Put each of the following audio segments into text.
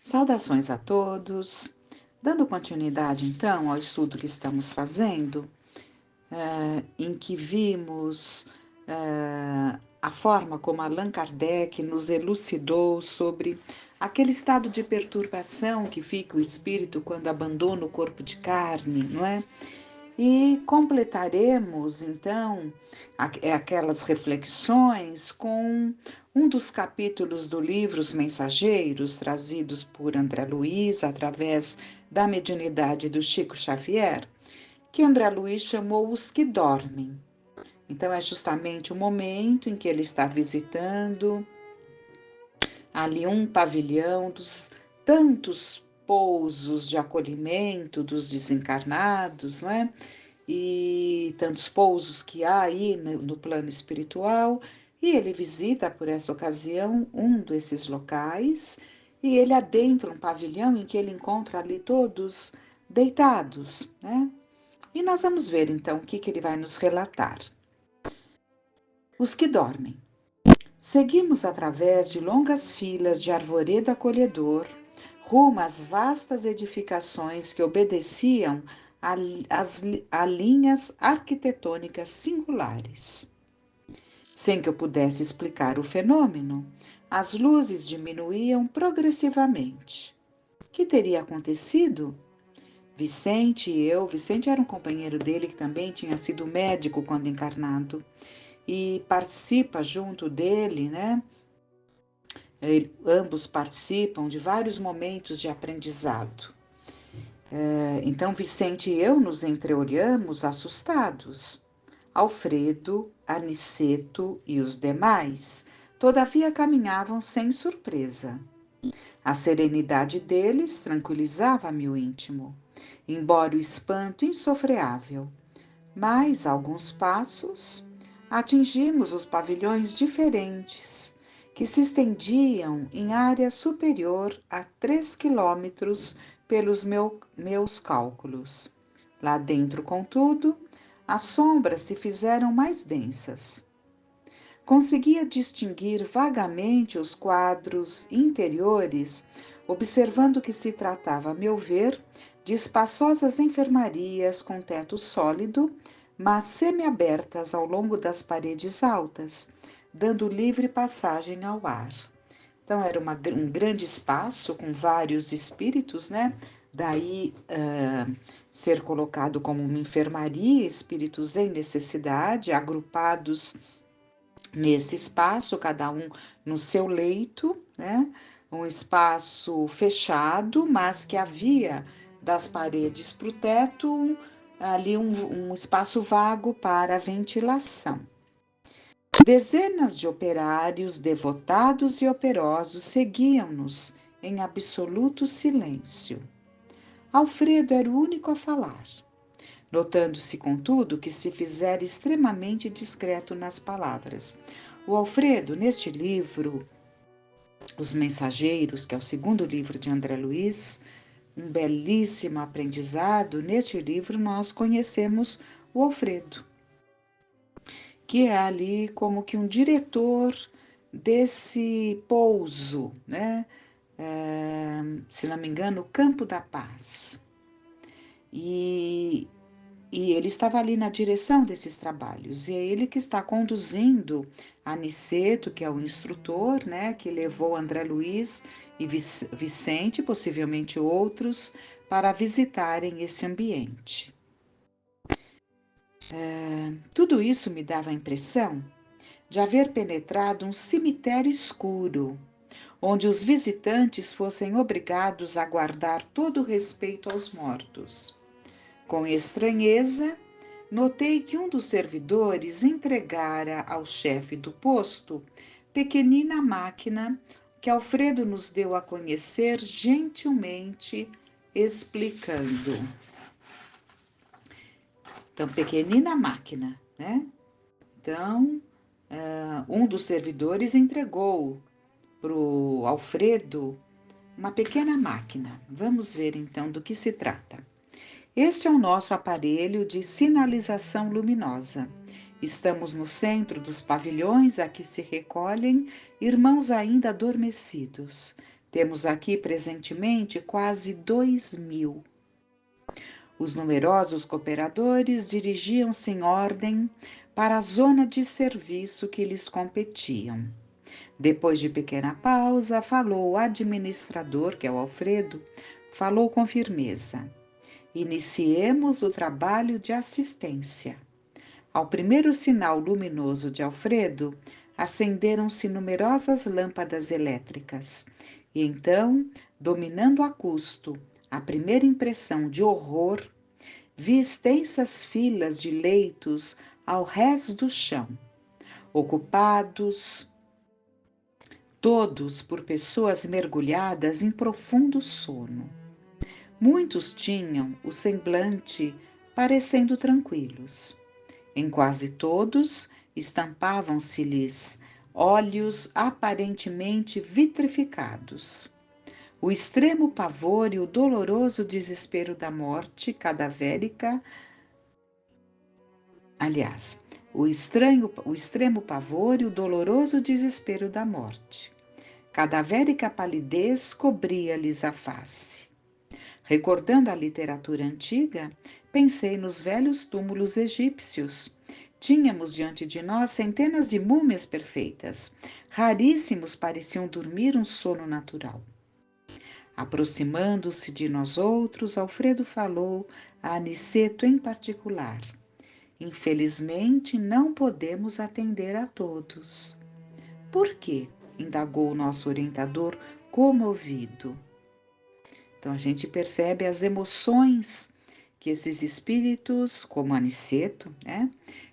Saudações a todos. Dando continuidade, então, ao estudo que estamos fazendo, em que vimos a forma como Allan Kardec nos elucidou sobre aquele estado de perturbação que fica o espírito quando abandona o corpo de carne, não é? E completaremos, então, aquelas reflexões com um dos capítulos do livro Os Mensageiros, trazidos por André Luiz através da mediunidade do Chico Xavier, que André Luiz chamou Os que Dormem. Então, é justamente o momento em que ele está visitando ali um pavilhão dos tantos pousos de acolhimento dos desencarnados, não é? E tantos pousos que há aí no plano espiritual, e ele visita por essa ocasião um desses locais, e ele adentra um pavilhão em que ele encontra ali todos deitados, né? E nós vamos ver então o que ele vai nos relatar. Os que dormem. Seguimos através de longas filas de arvoredo acolhedor, rumo às vastas edificações que obedeciam a linhas arquitetônicas singulares. Sem que eu pudesse explicar o fenômeno, as luzes diminuíam progressivamente. O que teria acontecido? Vicente era um companheiro dele que também tinha sido médico quando encarnado e participa junto dele, né? Ambos participam de vários momentos de aprendizado. Então, Vicente e eu nos entreolhamos assustados. Alfredo, Aniceto e os demais, todavia, caminhavam sem surpresa. A serenidade deles tranquilizava-me o íntimo, embora o espanto insofreável. Mais alguns passos, atingimos os pavilhões diferentes, que se estendiam em área superior a 3 quilômetros pelos meus cálculos. Lá dentro, contudo, as sombras se fizeram mais densas. Conseguia distinguir vagamente os quadros interiores, observando que se tratava, a meu ver, de espaçosas enfermarias com teto sólido, mas semiabertas ao longo das paredes altas, dando livre passagem ao ar. Então, era um grande espaço com vários espíritos, né? Daí ser colocado como uma enfermaria, espíritos em necessidade, agrupados nesse espaço, cada um no seu leito, né? Um espaço fechado, mas que havia das paredes para o teto ali um espaço vago para ventilação. Dezenas de operários devotados e operosos seguiam-nos em absoluto silêncio. Alfredo era o único a falar, notando-se, contudo, que se fizera extremamente discreto nas palavras. O Alfredo, neste livro, Os Mensageiros, que é o segundo livro de André Luiz, um belíssimo aprendizado, neste livro nós conhecemos o Alfredo, que é ali como que um diretor desse pouso, né? Se não me engano, o Campo da Paz. E ele estava ali na direção desses trabalhos, e é ele que está conduzindo Aniceto, que é o instrutor, né, que levou André Luiz e Vicente, possivelmente outros, para visitarem esse ambiente. Tudo isso me dava a impressão de haver penetrado um cemitério escuro, onde os visitantes fossem obrigados a guardar todo o respeito aos mortos. Com estranheza, notei que um dos servidores entregara ao chefe do posto pequenina máquina que Alfredo nos deu a conhecer gentilmente, explicando. Então, pequenina máquina, né? Então, um dos servidores entregou para o Alfredo uma pequena máquina. Vamos ver então do que se trata. Este é o nosso aparelho de sinalização luminosa Estamos no centro dos pavilhões a que se recolhem irmãos ainda adormecidos. Temos aqui presentemente quase 2.000. Os numerosos cooperadores dirigiam-se em ordem para a zona de serviço que lhes competiam. Depois de pequena pausa, falou o administrador, que é o Alfredo, falou com firmeza. Iniciemos o trabalho de assistência. Ao primeiro sinal luminoso de Alfredo, acenderam-se numerosas lâmpadas elétricas. E então, dominando a custo a primeira impressão de horror, vi extensas filas de leitos ao rés do chão, ocupados todos por pessoas mergulhadas em profundo sono. Muitos tinham o semblante parecendo tranquilos. Em quase todos estampavam-se-lhes olhos aparentemente vitrificados. O extremo pavor e o doloroso desespero da morte cadavérica, aliás, o extremo pavor e o doloroso desespero da morte. Cadavérica palidez cobria-lhes a face. Recordando a literatura antiga, pensei nos velhos túmulos egípcios. Tínhamos diante de nós centenas de múmias perfeitas. Raríssimos pareciam dormir um sono natural. Aproximando-se de nós outros, Alfredo falou a Aniceto em particular. Infelizmente, não podemos atender a todos. Por quê? Indagou o nosso orientador, comovido. Então, a gente percebe as emoções que esses espíritos, como Aniceto, né,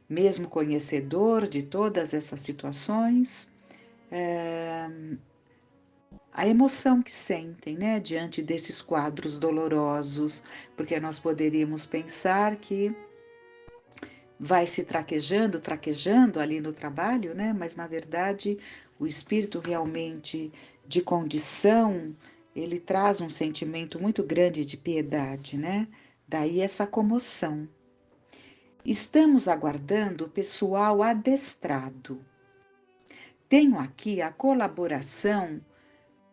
mesmo conhecedor de todas essas situações, a emoção que sentem, né, diante desses quadros dolorosos, porque nós poderíamos pensar que vai se traquejando ali no trabalho, né, mas na verdade o espírito realmente de condição, ele traz um sentimento muito grande de piedade, né? Daí essa comoção. Estamos aguardando o pessoal adestrado. Tenho aqui a colaboração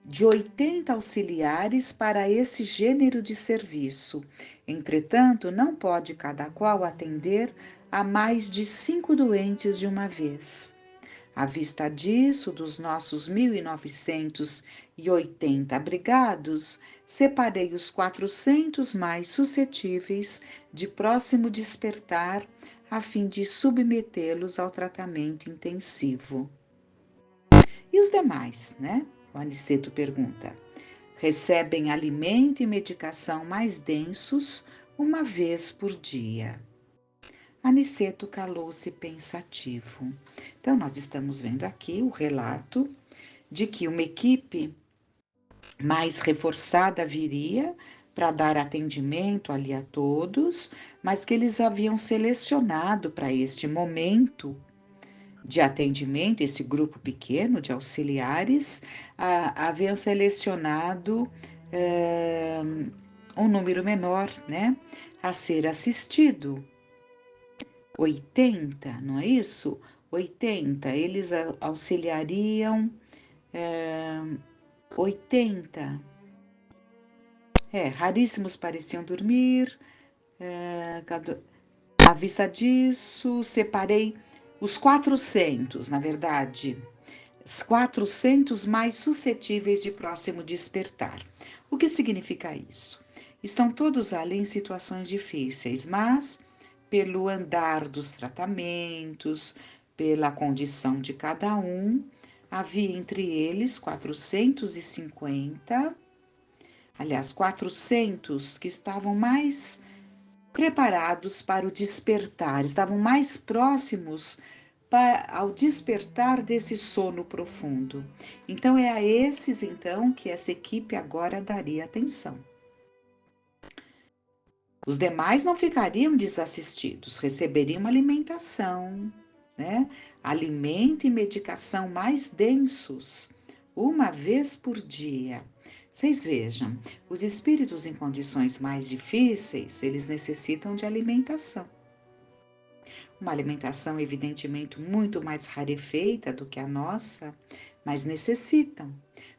de 80 auxiliares para esse gênero de serviço. Entretanto, não pode cada qual atender a mais de 5 doentes de uma vez. À vista disso, dos nossos 1.980 abrigados, separei os 400 mais suscetíveis de próximo despertar, a fim de submetê-los ao tratamento intensivo. E os demais, né? O Aniceto pergunta. Recebem alimento e medicação mais densos uma vez por dia. Aniceto calou-se pensativo. Então, nós estamos vendo aqui o relato de que uma equipe mais reforçada viria para dar atendimento ali a todos, mas que eles haviam selecionado para este momento de atendimento, esse grupo pequeno de auxiliares, haviam selecionado um número menor, né, a ser assistido. 80, não é isso? 80, eles auxiliariam 80. Raríssimos pareciam dormir. À vista disso, separei os 400, na verdade, os 400 mais suscetíveis de próximo despertar. O que significa isso? Estão todos ali em situações difíceis, mas pelo andar dos tratamentos, pela condição de cada um, havia entre eles 450, aliás, 400 que estavam mais preparados para o despertar, estavam mais próximos ao despertar desse sono profundo. Então é a esses então que essa equipe agora daria atenção. Os demais não ficariam desassistidos, receberiam alimentação, né? Alimento e medicação mais densos, uma vez por dia. Vocês vejam, os espíritos em condições mais difíceis, eles necessitam de alimentação. uma alimentação evidentemente muito mais rarefeita do que a nossa, mas necessitam,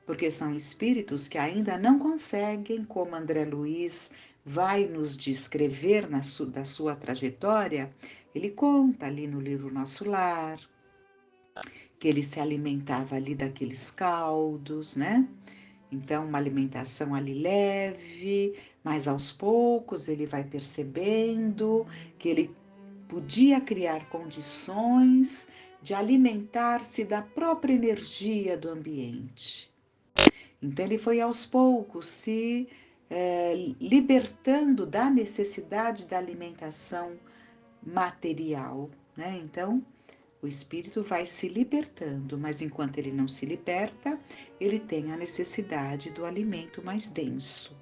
porque são espíritos que ainda não conseguem, como André Luiz vai nos descrever da sua trajetória. Ele conta ali no livro Nosso Lar, que ele se alimentava ali daqueles caldos, né? Então, uma alimentação ali leve, mas aos poucos ele vai percebendo que ele podia criar condições de alimentar-se da própria energia do ambiente. Então, ele foi aos poucos se libertando da necessidade da alimentação material, né? Então, o espírito vai se libertando, mas enquanto ele não se liberta, ele tem a necessidade do alimento mais denso.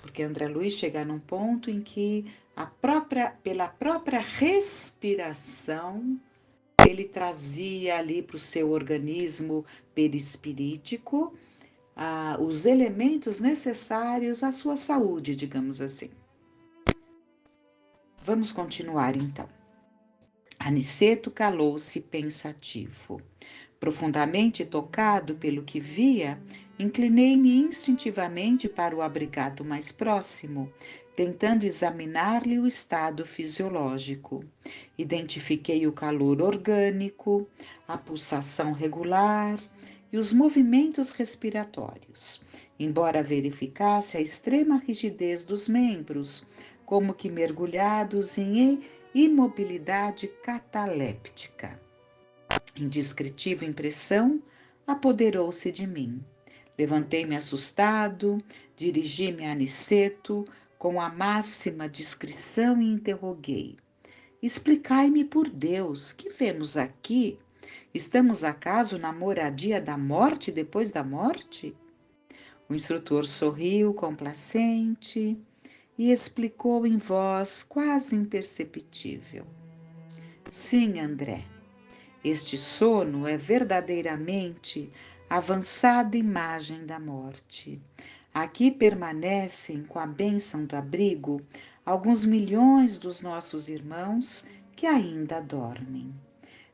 Porque André Luiz chega num ponto em que pela própria respiração, ele trazia ali para o seu organismo perispirítico os elementos necessários à sua saúde, digamos assim. Vamos continuar então. Aniceto calou-se pensativo. Profundamente tocado pelo que via, inclinei-me instintivamente para o abrigado mais próximo, tentando examinar-lhe o estado fisiológico. Identifiquei o calor orgânico, a pulsação regular e os movimentos respiratórios, embora verificasse a extrema rigidez dos membros, como que mergulhados em imobilidade cataléptica. Indescritível impressão apoderou-se de mim. Levantei-me assustado, dirigi-me a Aniceto com a máxima discrição e interroguei: Explicai-me por Deus, que vemos aqui? Estamos acaso na moradia da morte depois da morte? O instrutor sorriu complacente e explicou em voz quase imperceptível: Sim, André, este sono é verdadeiramente a avançada imagem da morte. Aqui permanecem, com a bênção do abrigo, alguns milhões dos nossos irmãos que ainda dormem.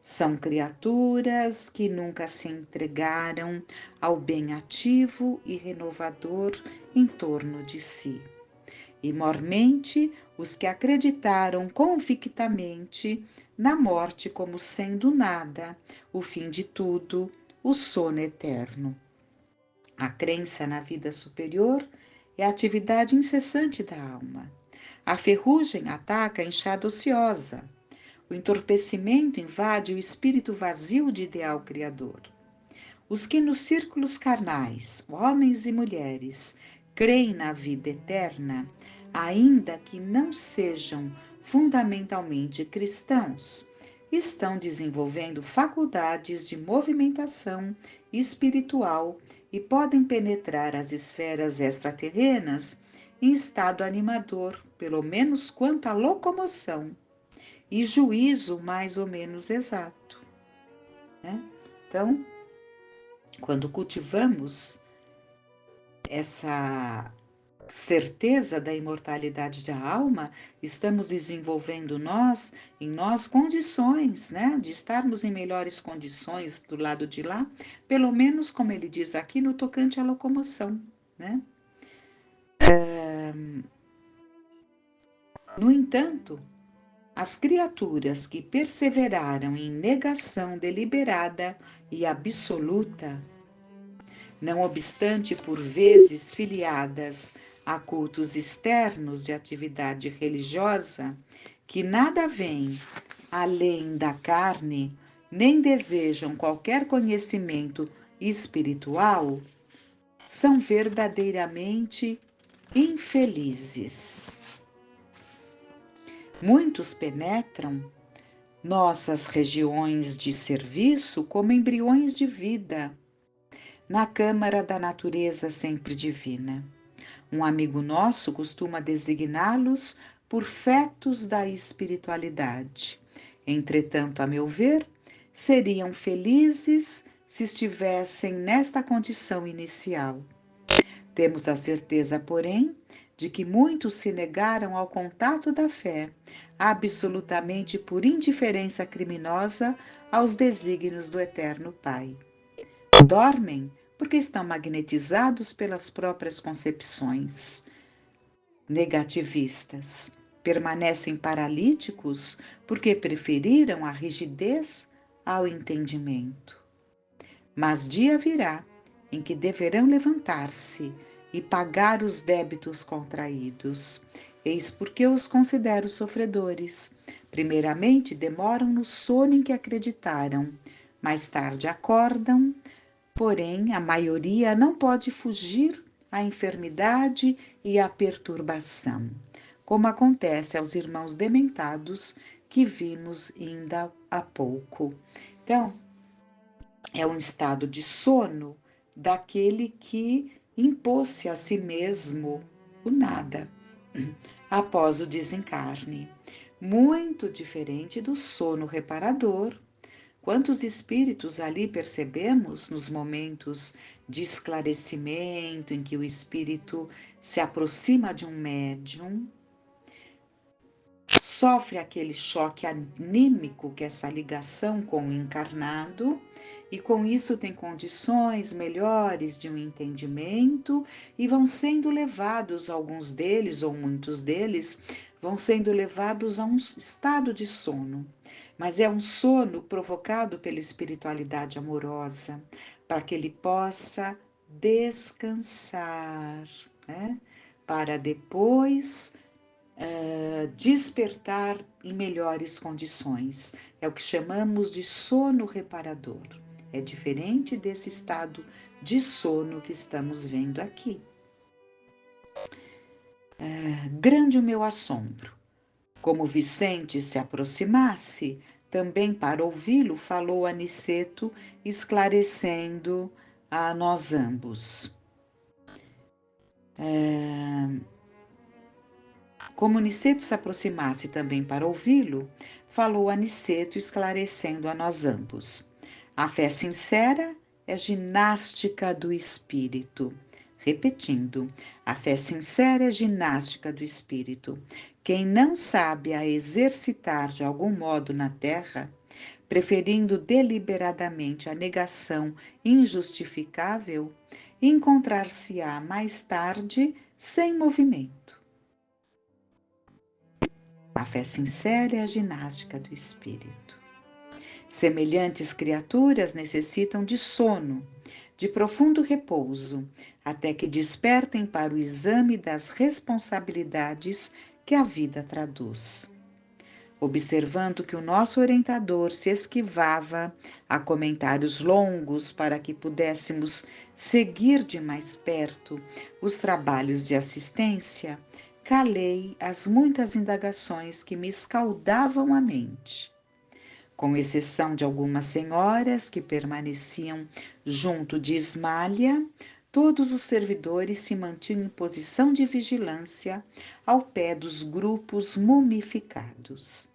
São criaturas que nunca se entregaram ao bem ativo e renovador em torno de si. E mormente os que acreditaram convictamente na morte como sendo nada, o fim de tudo, o sono eterno. A crença na vida superior é a atividade incessante da alma. A ferrugem ataca a enxada ociosa. O entorpecimento invade o espírito vazio de ideal criador. Os que nos círculos carnais, homens e mulheres, creem na vida eterna, ainda que não sejam fundamentalmente cristãos, estão desenvolvendo faculdades de movimentação espiritual e podem penetrar as esferas extraterrenas em estado animador, pelo menos quanto à locomoção, e juízo mais ou menos exato, né? Então, quando cultivamos essa certeza da imortalidade da alma, estamos desenvolvendo em nós condições, né, de estarmos em melhores condições do lado de lá, pelo menos como ele diz aqui no tocante à locomoção, né? No entanto, as criaturas que perseveraram em negação deliberada e absoluta, não obstante por vezes filiadas a cultos externos de atividade religiosa, que nada veem além da carne, nem desejam qualquer conhecimento espiritual, são verdadeiramente infelizes. Muitos penetram nossas regiões de serviço como embriões de vida, na câmara da natureza sempre divina. Um amigo nosso costuma designá-los por fetos da espiritualidade. Entretanto, a meu ver, seriam felizes se estivessem nesta condição inicial. Temos a certeza, porém, de que muitos se negaram ao contato da fé, absolutamente por indiferença criminosa aos desígnios do Eterno Pai. Dormem porque estão magnetizados pelas próprias concepções negativistas. Permanecem paralíticos porque preferiram a rigidez ao entendimento. Mas dia virá em que deverão levantar-se e pagar os débitos contraídos. Eis porque os considero sofredores. Primeiramente, demoram no sono em que acreditaram, mais tarde acordam, porém a maioria não pode fugir à enfermidade e à perturbação, como acontece aos irmãos dementados que vimos ainda há pouco. Então, é um estado de sono daquele que impôs-se a si mesmo o nada após o desencarne. Muito diferente do sono reparador. Quantos espíritos ali percebemos nos momentos de esclarecimento em que o espírito se aproxima de um médium, sofre aquele choque anímico que é essa ligação com o encarnado, e com isso tem condições melhores de um entendimento e vão sendo levados, alguns deles ou muitos deles, vão sendo levados a um estado de sono. Mas é um sono provocado pela espiritualidade amorosa, para que ele possa descansar, né? Para depois despertar em melhores condições. É o que chamamos de sono reparador. É diferente desse estado de sono que estamos vendo aqui. Grande o meu assombro. Como Vicente se aproximasse, também para ouvi-lo, falou Aniceto, esclarecendo a nós ambos. Como Aniceto se aproximasse também para ouvi-lo, falou Aniceto, esclarecendo a nós ambos. A fé sincera é ginástica do espírito. Repetindo, a fé sincera é ginástica do espírito. Quem não sabe a exercitar de algum modo na terra, preferindo deliberadamente a negação injustificável, encontrar-se-á mais tarde sem movimento. A fé sincera é a ginástica do espírito. Semelhantes criaturas necessitam de sono, de profundo repouso, até que despertem para o exame das responsabilidades que a vida traduz. Observando que o nosso orientador se esquivava a comentários longos para que pudéssemos seguir de mais perto os trabalhos de assistência, calei as muitas indagações que me escaldavam a mente. Com exceção de algumas senhoras que permaneciam junto de Ismália, todos os servidores se mantinham em posição de vigilância ao pé dos grupos mumificados.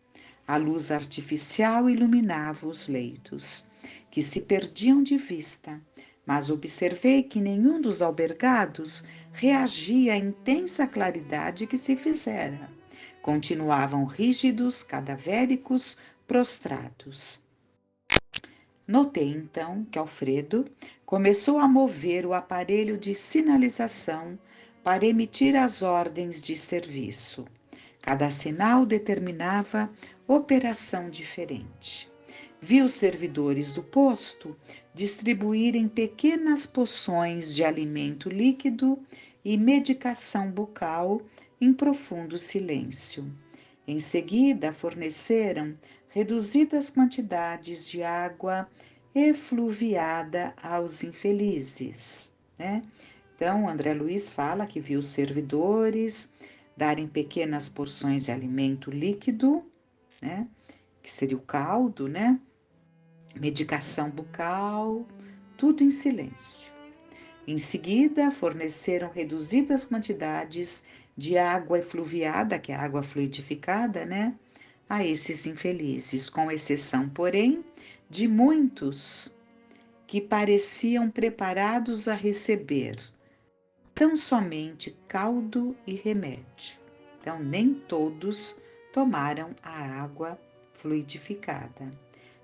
A luz artificial iluminava os leitos, que se perdiam de vista, mas observei que nenhum dos albergados reagia à intensa claridade que se fizera. Continuavam rígidos, cadavéricos, prostrados. Notei então que Alfredo começou a mover o aparelho de sinalização para emitir as ordens de serviço. Cada sinal determinava operação diferente. Vi os servidores do posto distribuírem pequenas poções de alimento líquido e medicação bucal em profundo silêncio. Em seguida, forneceram reduzidas quantidades de água efluviada aos infelizes, né? Então, André Luiz fala que viu os servidores darem pequenas porções de alimento líquido, né? Que seria o caldo, né? Medicação bucal, tudo em silêncio. Em seguida, forneceram reduzidas quantidades de água efluviada, que é a água fluidificada, né? A esses infelizes, com exceção, porém, de muitos que pareciam preparados a receber tão somente caldo e remédio. Então, nem todos tomaram a água fluidificada.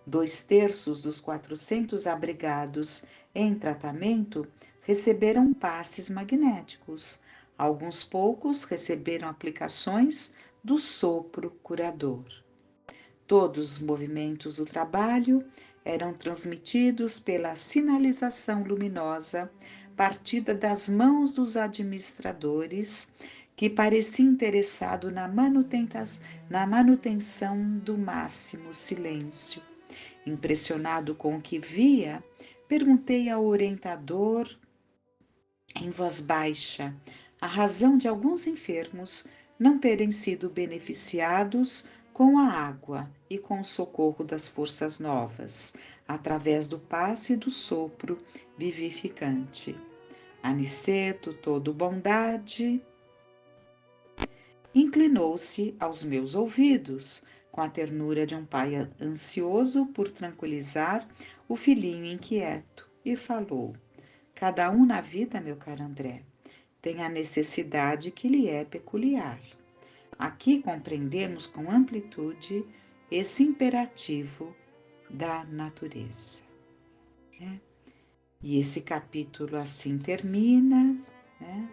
2/3 dos 400 abrigados em tratamento receberam passes magnéticos. Alguns poucos receberam aplicações do sopro curador. Todos os movimentos do trabalho eram transmitidos pela sinalização luminosa partida das mãos dos administradores, que parecia interessado na manutenção do máximo silêncio. Impressionado com o que via, perguntei ao orientador em voz baixa a razão de alguns enfermos não terem sido beneficiados com a água e com o socorro das forças novas, através do passe e do sopro vivificante. Aniceto, todo bondade, inclinou-se aos meus ouvidos, com a ternura de um pai ansioso por tranquilizar o filhinho inquieto, e falou: cada um na vida, meu caro André, tem a necessidade que lhe é peculiar. Aqui compreendemos com amplitude esse imperativo da natureza. Né? E esse capítulo assim termina, né?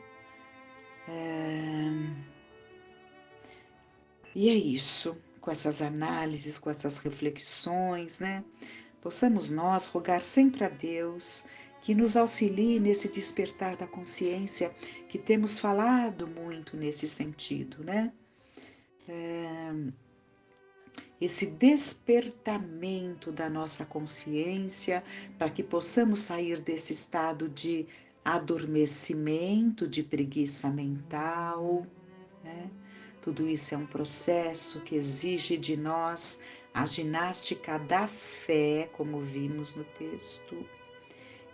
E é isso, com essas análises, com essas reflexões, né? Possamos nós rogar sempre a Deus que nos auxilie nesse despertar da consciência, que temos falado muito nesse sentido, né? Esse despertamento da nossa consciência, para que possamos sair desse estado de adormecimento, de preguiça mental, né? Tudo isso é um processo que exige de nós a ginástica da fé, como vimos no texto.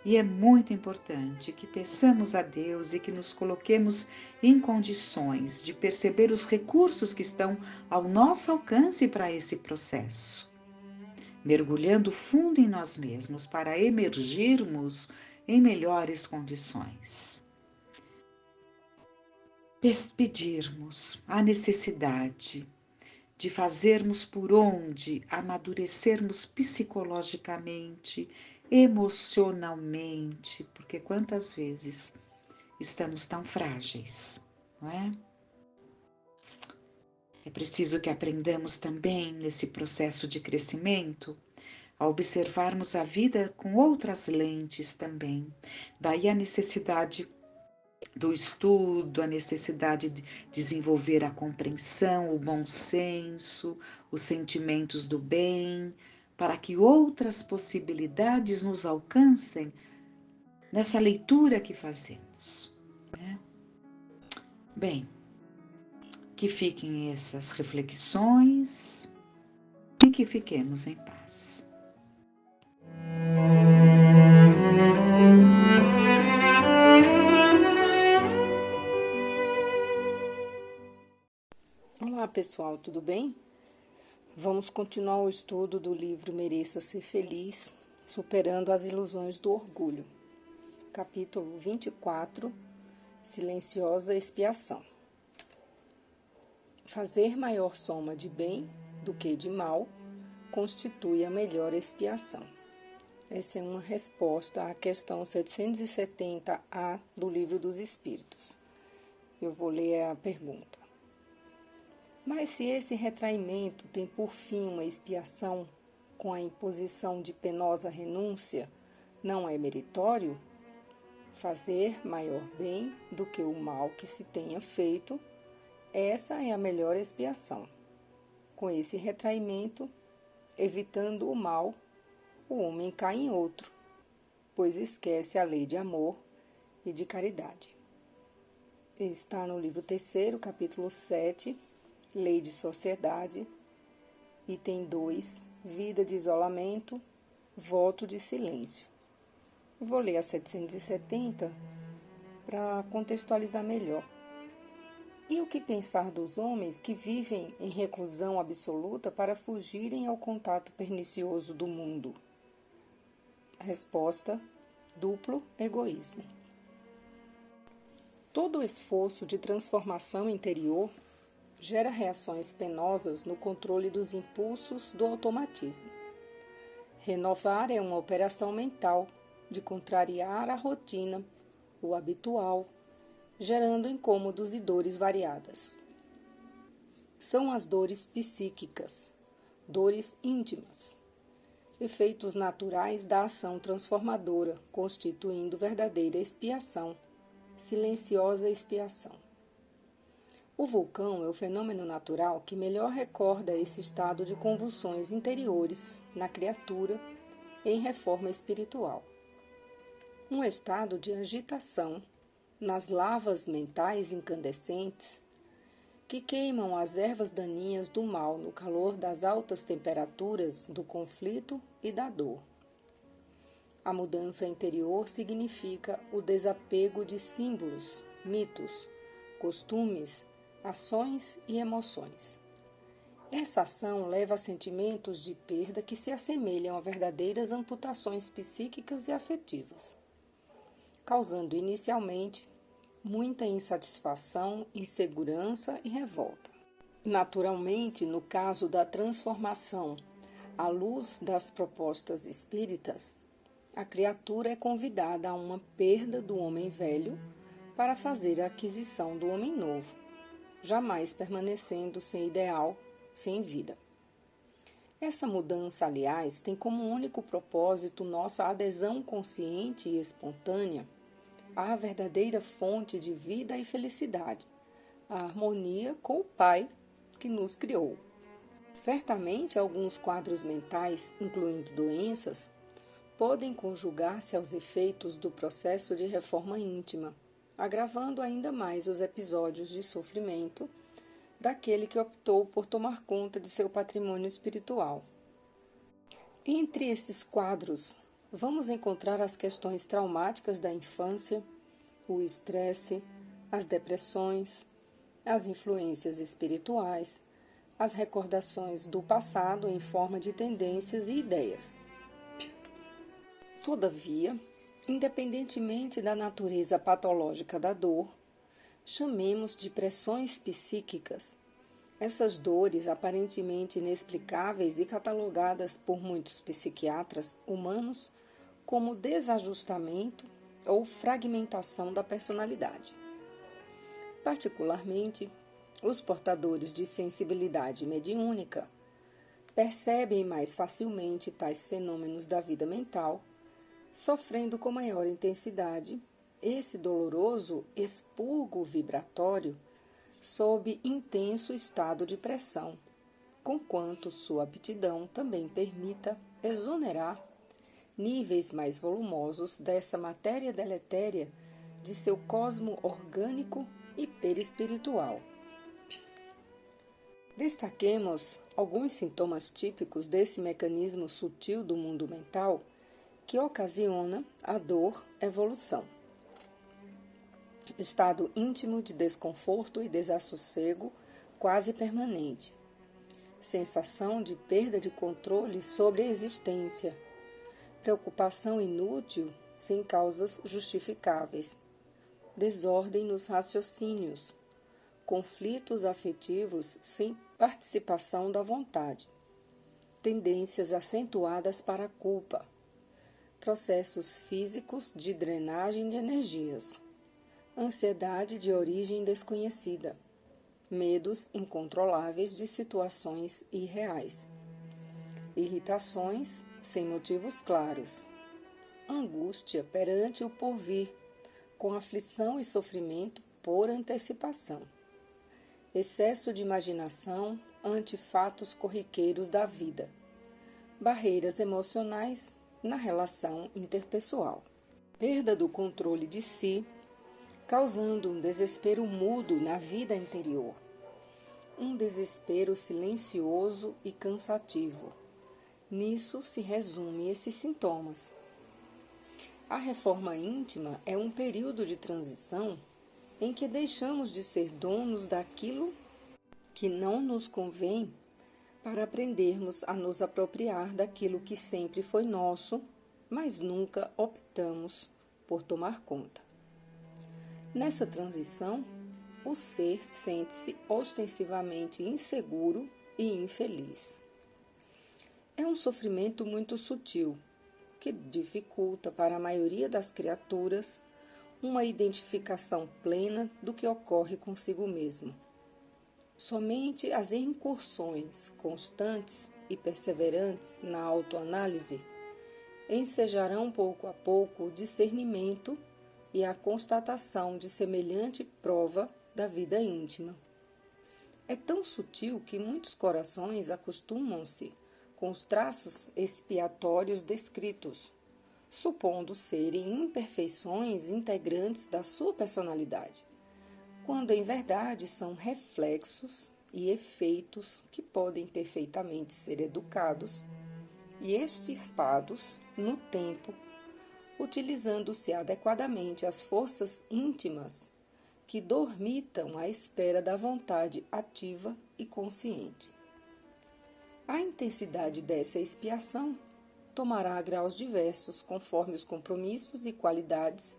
E é muito importante que peçamos a Deus e que nos coloquemos em condições de perceber os recursos que estão ao nosso alcance para esse processo, mergulhando fundo em nós mesmos para emergirmos em melhores condições. Pedirmos a necessidade de fazermos por onde amadurecermos psicologicamente, emocionalmente, porque quantas vezes estamos tão frágeis, não é? É preciso que aprendamos também nesse processo de crescimento a observarmos a vida com outras lentes também. Daí a necessidade do estudo, a necessidade de desenvolver a compreensão, o bom senso, os sentimentos do bem, para que outras possibilidades nos alcancem nessa leitura que fazemos. Né? Bem, que fiquem essas reflexões e que fiquemos em paz. Olá pessoal, tudo bem? Vamos continuar o estudo do livro Mereça Ser Feliz, Superando as Ilusões do Orgulho. Capítulo 24, Silenciosa Expiação. Fazer maior soma de bem do que de mal constitui a melhor expiação. Essa é uma resposta à questão 770A do Livro dos Espíritos. Eu vou ler a pergunta. Mas se esse retraimento tem por fim uma expiação com a imposição de penosa renúncia, não é meritório? Fazer maior bem do que o mal que se tenha feito, essa é a melhor expiação. Com esse retraimento, evitando o mal, o homem cai em outro, pois esquece a lei de amor e de caridade. Está no livro 3º, capítulo 7, Lei de Sociedade, item 2, Vida de Isolamento, Voto de Silêncio. Eu vou ler a 770 para contextualizar melhor. E o que pensar dos homens que vivem em reclusão absoluta para fugirem ao contato pernicioso do mundo? Resposta: duplo egoísmo. Todo o esforço de transformação interior gera reações penosas no controle dos impulsos do automatismo. Renovar é uma operação mental de contrariar a rotina, o habitual, gerando incômodos e dores variadas. São as dores psíquicas, dores íntimas, efeitos naturais da ação transformadora, constituindo verdadeira expiação, silenciosa expiação. O vulcão é o fenômeno natural que melhor recorda esse estado de convulsões interiores na criatura em reforma espiritual. Um estado de agitação nas lavas mentais incandescentes que queimam as ervas daninhas do mal no calor das altas temperaturas do conflito e da dor. A mudança interior significa o desapego de símbolos, mitos, costumes, ações e emoções. Essa ação leva a sentimentos de perda que se assemelham a verdadeiras amputações psíquicas e afetivas, causando inicialmente muita insatisfação, insegurança e revolta. Naturalmente, no caso da transformação à luz das propostas espíritas, a criatura é convidada a uma perda do homem velho para fazer a aquisição do homem novo, jamais permanecendo sem ideal, sem vida. Essa mudança, aliás, tem como único propósito nossa adesão consciente e espontânea à verdadeira fonte de vida e felicidade, a harmonia com o Pai que nos criou. Certamente, alguns quadros mentais, incluindo doenças, podem conjugar-se aos efeitos do processo de reforma íntima, agravando ainda mais os episódios de sofrimento daquele que optou por tomar conta de seu patrimônio espiritual. Entre esses quadros, vamos encontrar as questões traumáticas da infância, o estresse, as depressões, as influências espirituais, as recordações do passado em forma de tendências e ideias. Todavia, independentemente da natureza patológica da dor, chamemos de pressões psíquicas essas dores aparentemente inexplicáveis e catalogadas por muitos psiquiatras humanos como desajustamento ou fragmentação da personalidade. Particularmente, os portadores de sensibilidade mediúnica percebem mais facilmente tais fenômenos da vida mental, sofrendo com maior intensidade esse doloroso expurgo vibratório sob intenso estado de pressão, conquanto sua aptidão também permita exonerar níveis mais volumosos dessa matéria deletéria de seu cosmo orgânico e perispiritual. Destaquemos alguns sintomas típicos desse mecanismo sutil do mundo mental que ocasiona a dor-evolução. Estado íntimo de desconforto e desassossego quase permanente. Sensação de perda de controle sobre a existência. Preocupação inútil sem causas justificáveis. Desordem nos raciocínios. Conflitos afetivos sem participação da vontade. Tendências acentuadas para a culpa. Processos físicos de drenagem de energias. Ansiedade de origem desconhecida. Medos incontroláveis de situações irreais. Irritações sem motivos claros. Angústia perante o porvir, com aflição e sofrimento por antecipação. Excesso de imaginação ante fatos corriqueiros da vida. Barreiras emocionais na relação interpessoal. Perda do controle de si, causando um desespero mudo na vida interior. Um desespero silencioso e cansativo. Nisso se resume esses sintomas. A reforma íntima é um período de transição em que deixamos de ser donos daquilo que não nos convém para aprendermos a nos apropriar daquilo que sempre foi nosso, mas nunca optamos por tomar conta. Nessa transição, o ser sente-se ostensivamente inseguro e infeliz. É um sofrimento muito sutil, que dificulta para a maioria das criaturas uma identificação plena do que ocorre consigo mesmo. Somente as incursões constantes e perseverantes na autoanálise ensejarão pouco a pouco o discernimento e a constatação de semelhante prova da vida íntima. É tão sutil que muitos corações acostumam-se com os traços expiatórios descritos, supondo serem imperfeições integrantes da sua personalidade, quando em verdade são reflexos e efeitos que podem perfeitamente ser educados e extirpados no tempo, utilizando-se adequadamente as forças íntimas que dormitam à espera da vontade ativa e consciente. A intensidade dessa expiação tomará graus diversos conforme os compromissos e qualidades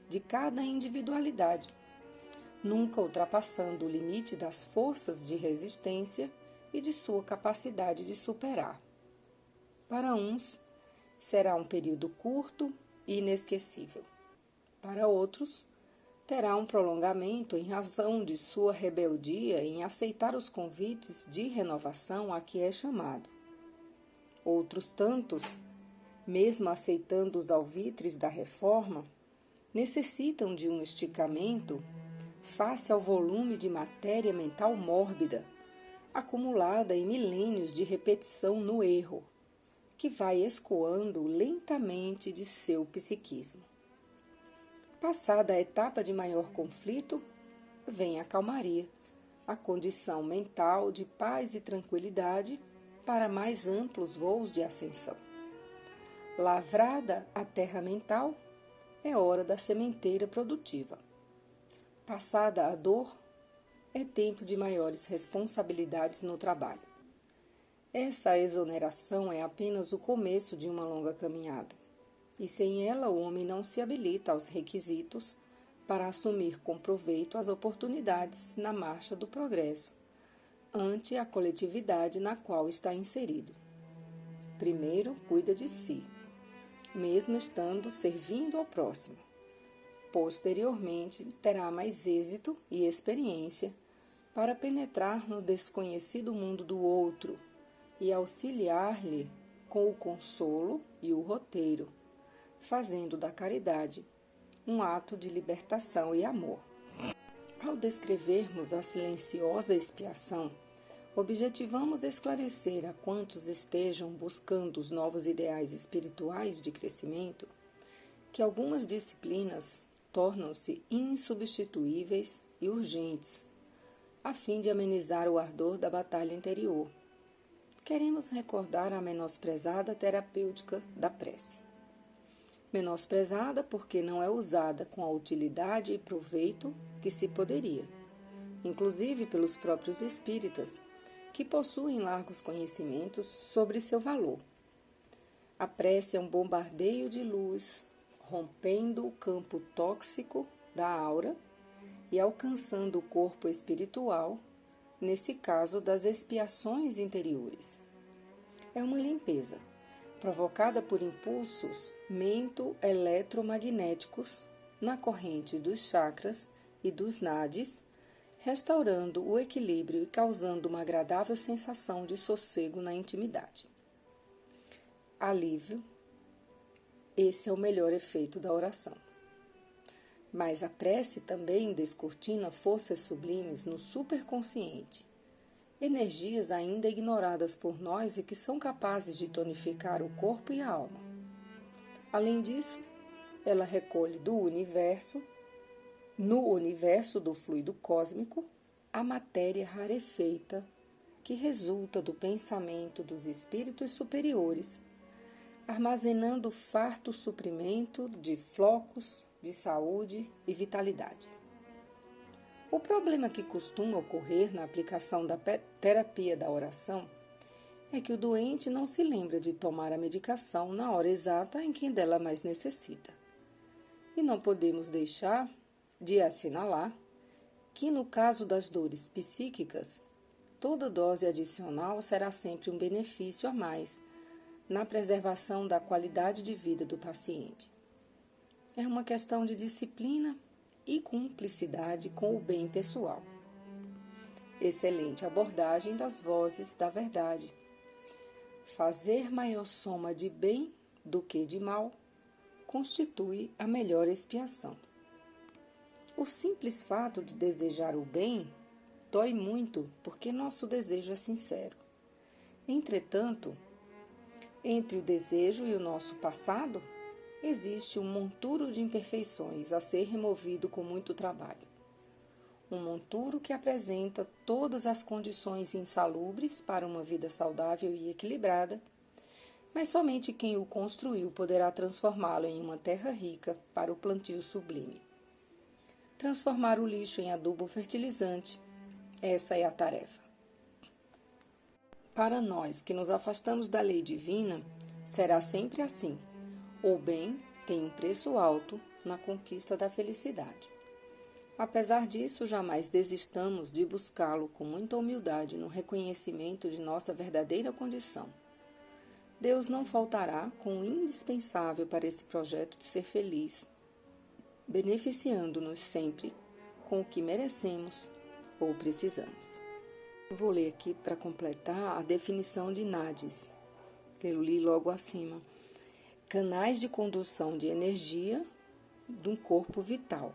de cada individualidade, nunca ultrapassando o limite das forças de resistência e de sua capacidade de superar. Para uns, será um período curto e inesquecível. Para outros, terá um prolongamento em razão de sua rebeldia em aceitar os convites de renovação a que é chamado. Outros tantos, mesmo aceitando os alvitres da reforma, necessitam de um esticamento face ao volume de matéria mental mórbida, acumulada em milênios de repetição no erro, que vai escoando lentamente de seu psiquismo. Passada a etapa de maior conflito, vem a calmaria, a condição mental de paz e tranquilidade para mais amplos voos de ascensão. Lavrada a terra mental, é hora da sementeira produtiva. Passada a dor, é tempo de maiores responsabilidades no trabalho. Essa exoneração é apenas o começo de uma longa caminhada, e sem ela o homem não se habilita aos requisitos para assumir com proveito as oportunidades na marcha do progresso, ante a coletividade na qual está inserido. Primeiro, cuida de si, mesmo estando servindo ao próximo. Posteriormente, terá mais êxito e experiência para penetrar no desconhecido mundo do outro e auxiliar-lhe com o consolo e o roteiro, fazendo da caridade um ato de libertação e amor. Ao descrevermos a silenciosa expiação, objetivamos esclarecer a quantos estejam buscando os novos ideais espirituais de crescimento que algumas disciplinas tornam-se insubstituíveis e urgentes, a fim de amenizar o ardor da batalha interior. Queremos recordar a menosprezada terapêutica da prece. Menosprezada porque não é usada com a utilidade e proveito que se poderia, inclusive pelos próprios espíritas, que possuem largos conhecimentos sobre seu valor. A prece é um bombardeio de luz, rompendo o campo tóxico da aura e alcançando o corpo espiritual, nesse caso das expiações interiores. É uma limpeza, provocada por impulsos mento-eletromagnéticos na corrente dos chakras e dos nadis, restaurando o equilíbrio e causando uma agradável sensação de sossego na intimidade. Alívio. Esse é o melhor efeito da oração. Mas a prece também descortina forças sublimes no superconsciente, energias ainda ignoradas por nós e que são capazes de tonificar o corpo e a alma. Além disso, ela recolhe no universo do fluido cósmico, a matéria rarefeita que resulta do pensamento dos espíritos superiores, armazenando farto suprimento de flocos de saúde e vitalidade. O problema que costuma ocorrer na aplicação da terapia da oração é que o doente não se lembra de tomar a medicação na hora exata em que dela mais necessita. E não podemos deixar de assinalar que, no caso das dores psíquicas, toda dose adicional será sempre um benefício a mais na preservação da qualidade de vida do paciente. É uma questão de disciplina e cumplicidade com o bem pessoal. Excelente abordagem das vozes da verdade. Fazer maior soma de bem do que de mal constitui a melhor expiação. O simples fato de desejar o bem dói muito porque nosso desejo é sincero. Entretanto, entre o desejo e o nosso passado, existe um monturo de imperfeições a ser removido com muito trabalho. Um monturo que apresenta todas as condições insalubres para uma vida saudável e equilibrada, mas somente quem o construiu poderá transformá-lo em uma terra rica para o plantio sublime. Transformar o lixo em adubo fertilizante, essa é a tarefa. Para nós que nos afastamos da lei divina, será sempre assim. O bem tem um preço alto na conquista da felicidade. Apesar disso, jamais desistamos de buscá-lo com muita humildade no reconhecimento de nossa verdadeira condição. Deus não faltará com o indispensável para esse projeto de ser feliz, beneficiando-nos sempre com o que merecemos ou precisamos. Vou ler aqui para completar a definição de NADES, que eu li logo acima. Canais de condução de energia de um corpo vital,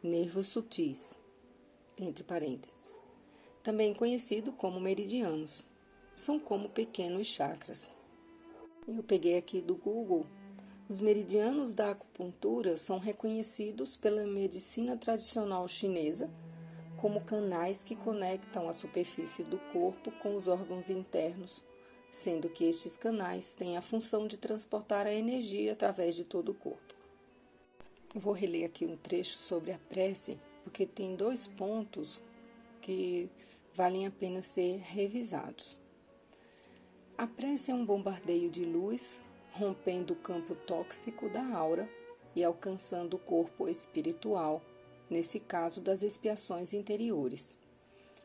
nervos sutis, entre parênteses, também conhecido como meridianos. São como pequenos chakras. Eu peguei aqui do Google. Os meridianos da acupuntura são reconhecidos pela medicina tradicional chinesa como canais que conectam a superfície do corpo com os órgãos internos, sendo que estes canais têm a função de transportar a energia através de todo o corpo. Eu vou reler aqui um trecho sobre a prece, porque tem 2 pontos que valem a pena ser revisados. A prece é um bombardeio de luz, rompendo o campo tóxico da aura e alcançando o corpo espiritual, nesse caso das expiações interiores.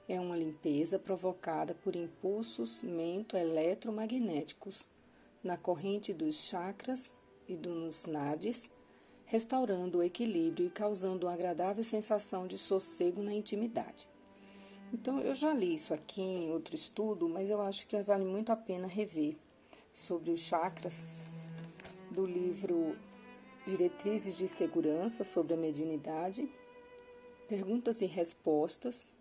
É uma limpeza provocada por impulsos mento-eletromagnéticos na corrente dos chakras e dos nadis, restaurando o equilíbrio e causando uma agradável sensação de sossego na intimidade. Então, eu já li isso aqui em outro estudo, mas eu acho que vale muito a pena rever sobre os chakras do livro Diretrizes de Segurança sobre a Mediunidade, Perguntas e Respostas,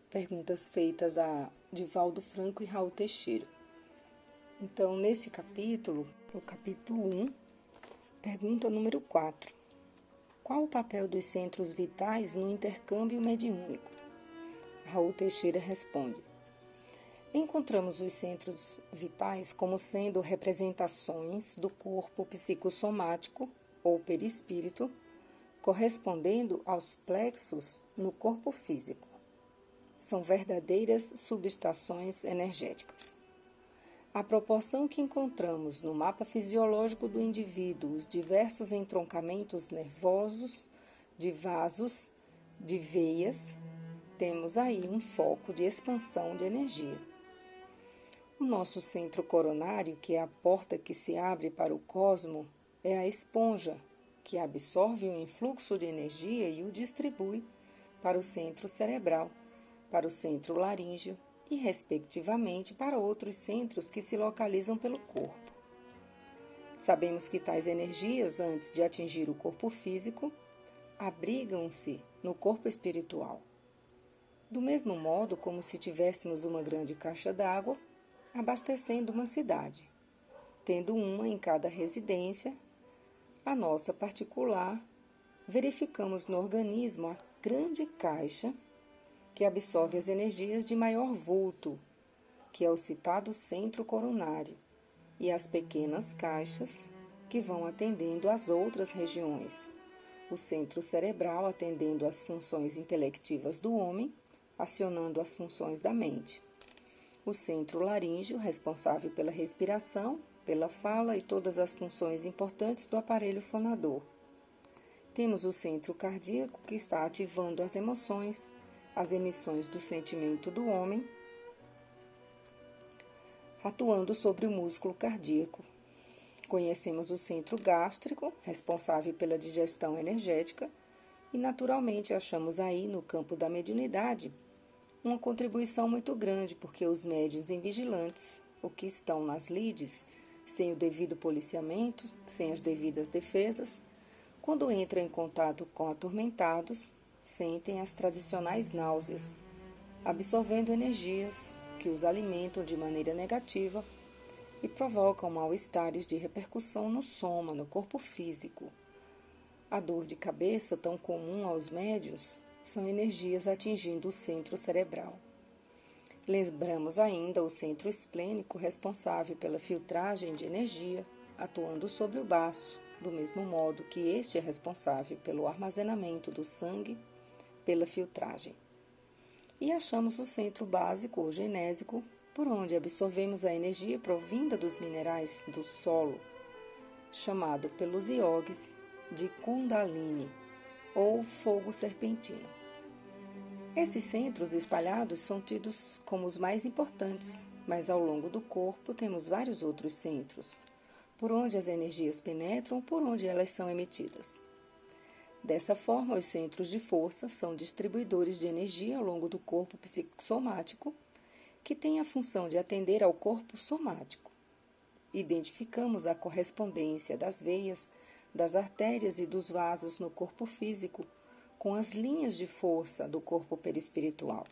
perguntas feitas a Divaldo Franco e Raul Teixeira. Então, nesse capítulo, o capítulo 1, pergunta número 4. Qual o papel dos centros vitais no intercâmbio mediúnico? Raul Teixeira responde: encontramos os centros vitais como sendo representações do corpo psicossomático ou perispírito, correspondendo aos plexos no corpo físico. São verdadeiras subestações energéticas. A proporção que encontramos no mapa fisiológico do indivíduo, os diversos entroncamentos nervosos, de vasos, de veias, temos aí um foco de expansão de energia. O nosso centro coronário, que é a porta que se abre para o cosmo, é a esponja que absorve o influxo de energia e o distribui para o centro cerebral, para o centro laríngeo e, respectivamente, para outros centros que se localizam pelo corpo. Sabemos que tais energias, antes de atingir o corpo físico, abrigam-se no corpo espiritual. Do mesmo modo como se tivéssemos uma grande caixa d'água abastecendo uma cidade, tendo uma em cada residência, a nossa particular, verificamos no organismo a grande caixa que absorve as energias de maior vulto, que é o citado centro coronário, e as pequenas caixas que vão atendendo às outras regiões, o centro cerebral atendendo às funções intelectivas do homem, acionando as funções da mente, o centro laríngeo, responsável pela respiração, pela fala e todas as funções importantes do aparelho fonador, Temos o centro cardíaco, que está ativando as emoções, as emissões do sentimento do homem, atuando sobre o músculo cardíaco. Conhecemos o centro gástrico, responsável pela digestão energética, e naturalmente achamos aí, no campo da mediunidade, uma contribuição muito grande, porque os médiuns invigilantes, o que estão nas lides, sem o devido policiamento, sem as devidas defesas, quando entram em contato com atormentados, sentem as tradicionais náuseas, absorvendo energias que os alimentam de maneira negativa e provocam mal-estares de repercussão no soma, no corpo físico. A dor de cabeça, tão comum aos médiuns, são energias atingindo o centro cerebral. Lembramos ainda o centro esplênico, responsável pela filtragem de energia, atuando sobre o baço, do mesmo modo que este é responsável pelo armazenamento do sangue pela filtragem. E achamos o centro básico ou genésico, por onde absorvemos a energia provinda dos minerais do solo, chamado pelos iogues de Kundalini, ou fogo serpentino. Esses centros espalhados são tidos como os mais importantes, mas ao longo do corpo temos vários outros centros, por onde as energias penetram, por onde elas são emitidas. Dessa forma, os centros de força são distribuidores de energia ao longo do corpo psicossomático, que tem a função de atender ao corpo somático. Identificamos a correspondência das veias, das artérias e dos vasos no corpo físico com as linhas de força do corpo perispiritual.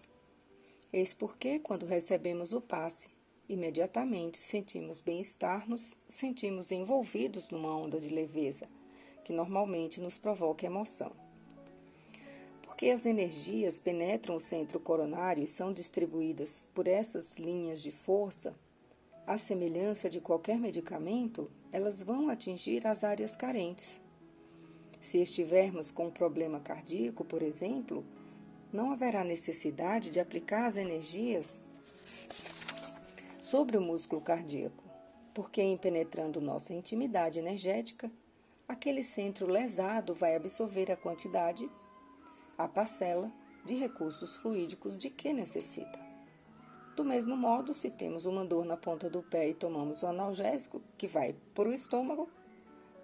Eis porque, quando recebemos o passe, imediatamente sentimos bem-estar, nos sentimos envolvidos numa onda de leveza, que normalmente nos provoca emoção. Porque as energias penetram o centro coronário e são distribuídas por essas linhas de força, à semelhança de qualquer medicamento, elas vão atingir as áreas carentes. Se estivermos com um problema cardíaco, por exemplo, não haverá necessidade de aplicar as energias sobre o músculo cardíaco, porque em penetrando nossa intimidade energética, aquele centro lesado vai absorver a quantidade, a parcela de recursos fluídicos de que necessita. Do mesmo modo, se temos uma dor na ponta do pé e tomamos um analgésico que vai para o estômago,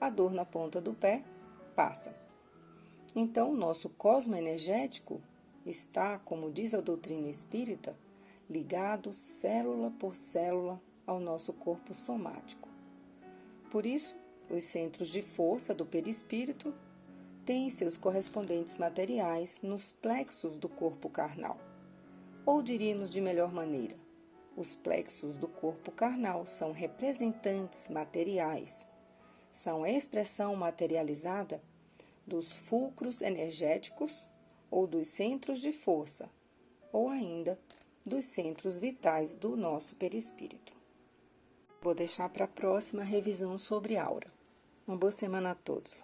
a dor na ponta do pé passa. Então, o nosso cosmo energético está, como diz a doutrina espírita, ligado célula por célula ao nosso corpo somático. Por isso, os centros de força do perispírito têm seus correspondentes materiais nos plexos do corpo carnal. Ou diríamos de melhor maneira, os plexos do corpo carnal são representantes materiais, são a expressão materializada dos fulcros energéticos ou dos centros de força, ou ainda dos centros vitais do nosso perispírito. Vou deixar para a próxima revisão sobre aura. Uma boa semana a todos.